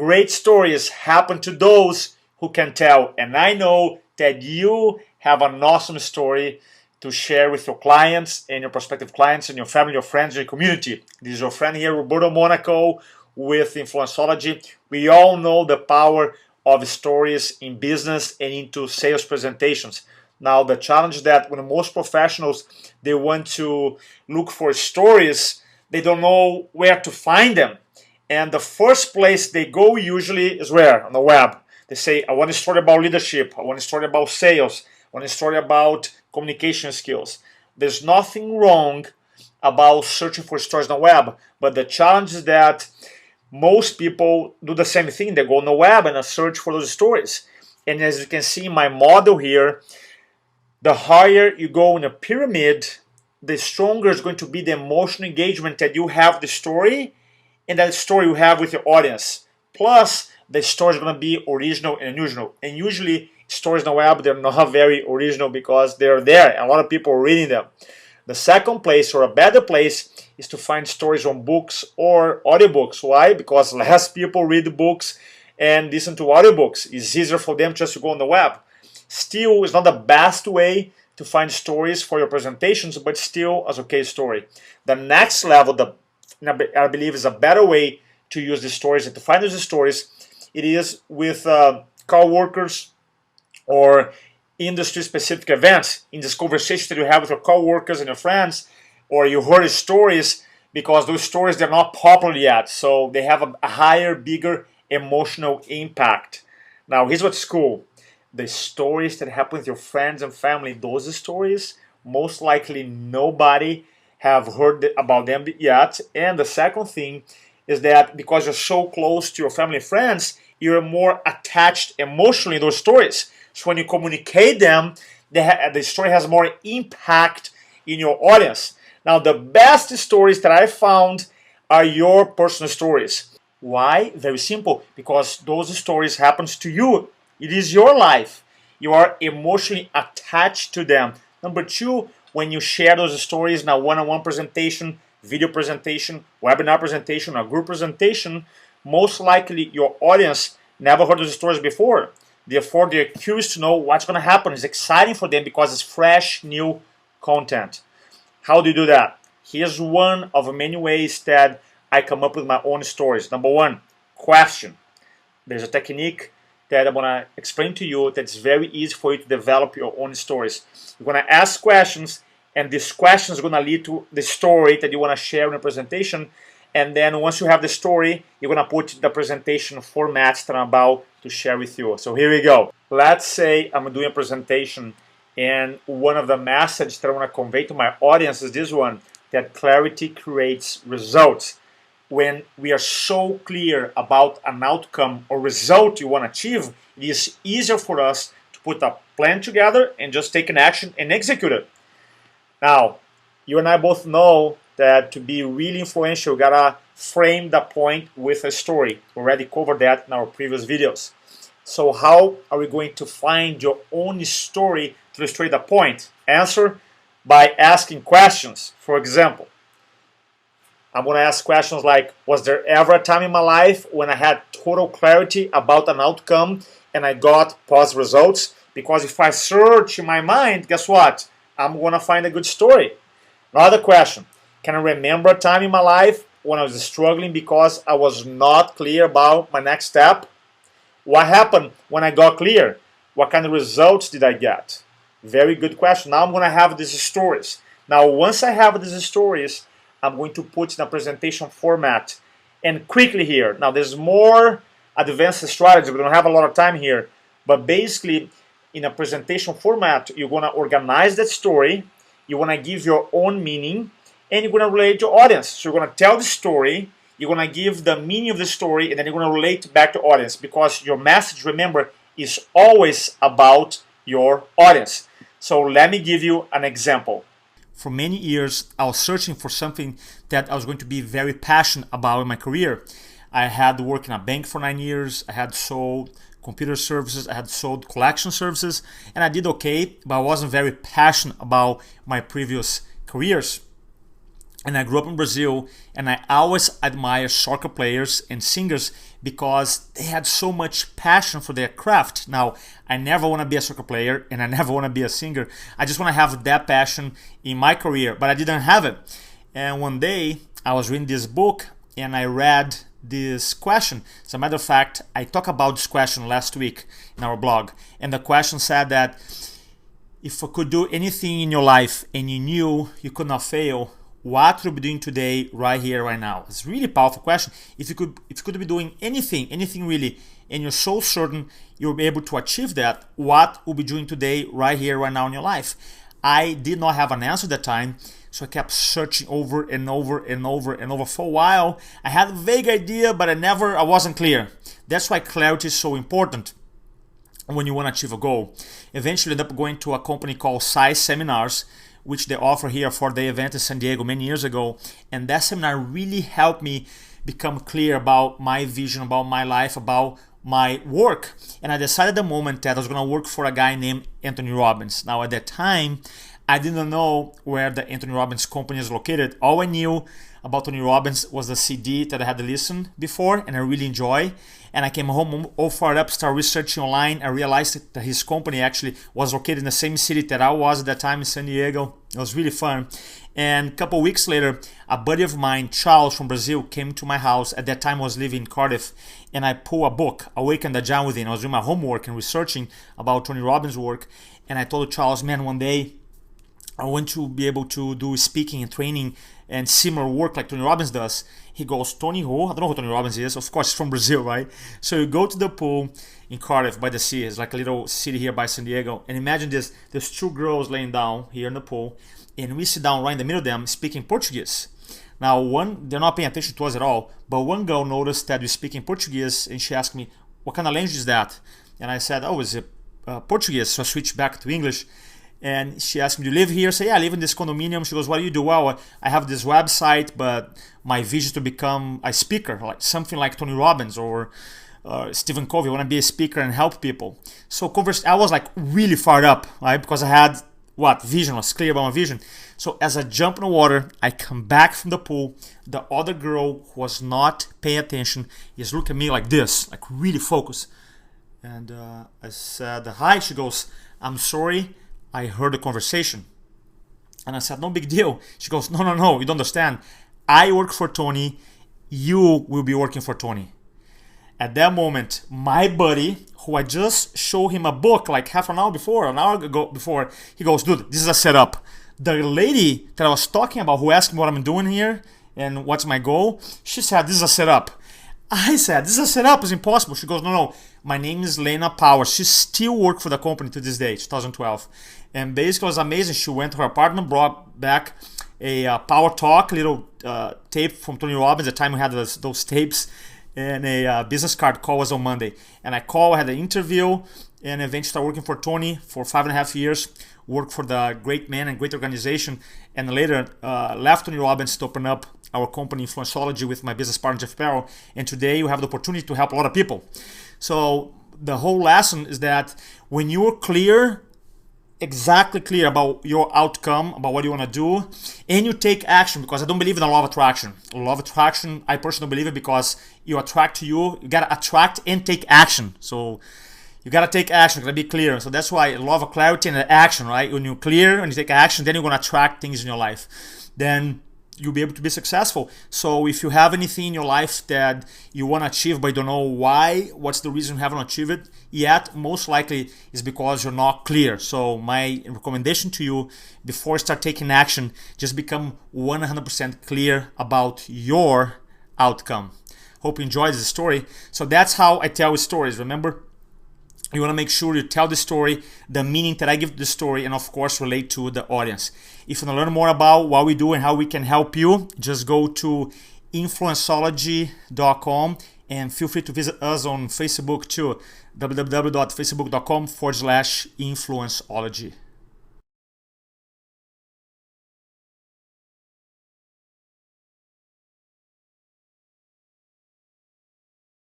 great stories happen to those who can tell. And I know that you have an awesome story to share with your clients and your prospective clients and your family, your friends, your community. This is your friend here, Roberto Monaco with InfluenceOlogy. We all know the power of stories in business and into sales presentations. Now, the challenge is that when most professionals, they want to look for stories, they don't know where to find them. And the first place they go usually is where? On the web. They say, I want a story about leadership. I want a story about sales. I want a story about communication skills. There's nothing wrong about searching for stories on the web, but the challenge is that most people do the same thing. They go on the web and search for those stories. And as you can see in my model here, the higher you go in a pyramid, the stronger is going to be the emotional engagement that you have with the story and that story you have with your audience. Plus, the story is going to be original and unusual. And usually, stories on the web, they're not very original because they're there and a lot of people are reading them. The second place, or a better place, is to find stories on books or audiobooks. Why? Because less people read books and listen to audiobooks. It's easier for them just to go on the web. Still, it's not the best way to find stories for your presentations, but still as okay story. The next level, I believe, is a better way to use the stories and to find those stories. It is with co-workers or industry-specific events. In this conversation that you have with your co-workers and your friends, or you heard stories, because those stories, they're not popular yet, so they have a higher, bigger emotional impact. Now, here's what's cool. The stories that happen with your friends and family, those stories, most likely nobody have heard about them yet. And the second thing is that because you're so close to your family and friends, you're more attached emotionally to those stories. So when you communicate them, the story has more impact in your audience. Now, the best stories that I found are your personal stories. Why? Very simple. Because those stories happen to you. It is your life. You are emotionally attached to them. Number two, when you share those stories in a one-on-one presentation, video presentation, webinar presentation, or group presentation, most likely your audience never heard those stories before. Therefore, they're curious to know what's going to happen. It's exciting for them because it's fresh, new content. How do you do that? Here's one of many ways that I come up with my own stories. Number one, question. There's a technique that I'm going to explain to you that's very easy for you to develop your own stories. You're going to ask questions, and these questions are going to lead to the story that you want to share in a presentation. And then once you have the story, you're going to put the presentation format that I'm about to share with you. So here we go. Let's say I'm doing a presentation, and one of the messages that I want to convey to my audience is this one, that clarity creates results. When we are so clear about an outcome or result you want to achieve, it is easier for us to put a plan together and just take an action and execute it. Now, you and I both know that to be really influential, you gotta frame the point with a story. We already covered that in our previous videos. So how are we going to find your own story to illustrate the point? Answer, by asking questions. For example, I'm going to ask questions like, was there ever a time in my life when I had total clarity about an outcome and I got positive results? Because if I search in my mind, guess what? I'm going to find a good story. Another question, can I remember a time in my life when I was struggling because I was not clear about my next step? What happened when I got clear? What kind of results did I get? Very good question. Now I'm going to have these stories. Now once I have these stories, I'm going to put in a presentation format. And quickly here, now there's more advanced strategy, we don't have a lot of time here, but basically in a presentation format, you're going to organize that story, you want to give your own meaning, and you're going to relate to your audience. So you're going to tell the story, you're going to give the meaning of the story, and then you're going to relate back to audience, because your message, remember, is always about your audience. So let me give you an example. For many years, I was searching for something that I was going to be very passionate about in my career. I had worked in a bank for 9 years. I had sold computer services. I had sold collection services. And I did okay, but I wasn't very passionate about my previous careers. And I grew up in Brazil, and I always admire soccer players and singers because they had so much passion for their craft. Now, I never want to be a soccer player and I never want to be a singer. I just want to have that passion in my career, but I didn't have it. And one day, I was reading this book and I read this question. As a matter of fact, I talked about this question last week in our blog. And the question said that if you could do anything in your life and you knew you could not fail, what would you be doing today, right here, right now? It's a really powerful question. If you could be doing anything really, and you're so certain you'll be able to achieve that, what would you be doing today, right here, right now in your life? I did not have an answer at that time, so I kept searching over and over for a while. I had a vague idea, but I wasn't clear. That's why clarity is so important when you want to achieve a goal. Eventually, I ended up going to a company called Size Seminars, which they offer here for the event in San Diego many years ago. And that seminar really helped me become clear about my vision, about my life, about my work. And I decided at the moment that I was going to work for a guy named Anthony Robbins. Now, at that time, I didn't know where the Anthony Robbins company is located. All I knew about Tony Robbins was the CD that I had listened before, and I really enjoy. And I came home all fired up, started researching online. I realized that his company actually was located in the same city that I was at that time in San Diego. It was really fun. And a couple of weeks later, a buddy of mine, Charles from Brazil, came to my house. At that time, I was living in Cardiff, and I pulled a book, Awaken the Giant Within. I was doing my homework and researching about Tony Robbins' work. And I told Charles, man, one day I want to be able to do speaking and training and similar work like Tony Robbins does. He goes, Tony who? I don't know who Tony Robbins is. Of course, he's from Brazil, right? So you go to the pool in Cardiff by the sea. It's like a little city here by San Diego. And imagine this. There's two girls laying down here in the pool. And we sit down right in the middle of them speaking Portuguese. Now, they're not paying attention to us at all. But one girl noticed that we speak in Portuguese. And she asked me, what kind of language is that? And I said, oh, it's Portuguese. So I switched back to English. And she asked me, do you live here? I said, yeah, I live in this condominium. She goes, what do you do? Well, I have this website, but my vision is to become a speaker, like something like Tony Robbins or Stephen Covey. I want to be a speaker and help people. So I was like really fired up, right? Because I had vision, I was clear about my vision. So as I jump in the water, I come back from the pool. The other girl who was not paying attention is looking at me like this, like really focused. And I said, hi. She goes, I'm sorry, I heard the conversation. And I said, no big deal. She goes, no, you don't understand. I work for Tony. You will be working for Tony. At that moment, my buddy, who I just showed him a book like an hour ago before, he goes, dude, this is a setup. The lady that I was talking about who asked me what I'm doing here and what's my goal, she said, this is a setup. I said, this is a setup, it's impossible. She goes, no, my name is Lena Powers. She still works for the company to this day, 2012. And basically it was amazing. She went to her apartment, brought back a Power Talk, little tape from Tony Robbins. At the time we had those tapes, and a business card. Call was on Monday. And I had an interview, and eventually started working for Tony for 5.5 years. Worked for the great man and great organization. And later left Tony Robbins to open up our company, InfluenceOlogy, with my business partner, Jeff Farrell. And today we have the opportunity to help a lot of people. So the whole lesson is that when you're exactly clear about your outcome, about what you want to do, and you take action, because I don't believe in the law of attraction. Law of attraction, I personally believe it because you attract to you got to attract and take action. So you got to take action, you got to be clear. So that's why law of clarity and action, right? When you're clear and you take action, then you're going to attract things in your life. Then you'll be able to be successful. So if you have anything in your life that you want to achieve but you don't know why, what's the reason you haven't achieved it yet, most likely is because you're not clear. So my recommendation to you, before you start taking action, just become 100% clear about your outcome. Hope you enjoyed this story. So that's how I tell stories. Remember, you want to make sure you tell the story, the meaning that I give to the story, and of course relate to the audience. If you want to learn more about what we do and how we can help you, just go to InfluenceOlogy.com and feel free to visit us on Facebook too, www.facebook.com/InfluenceOlogy.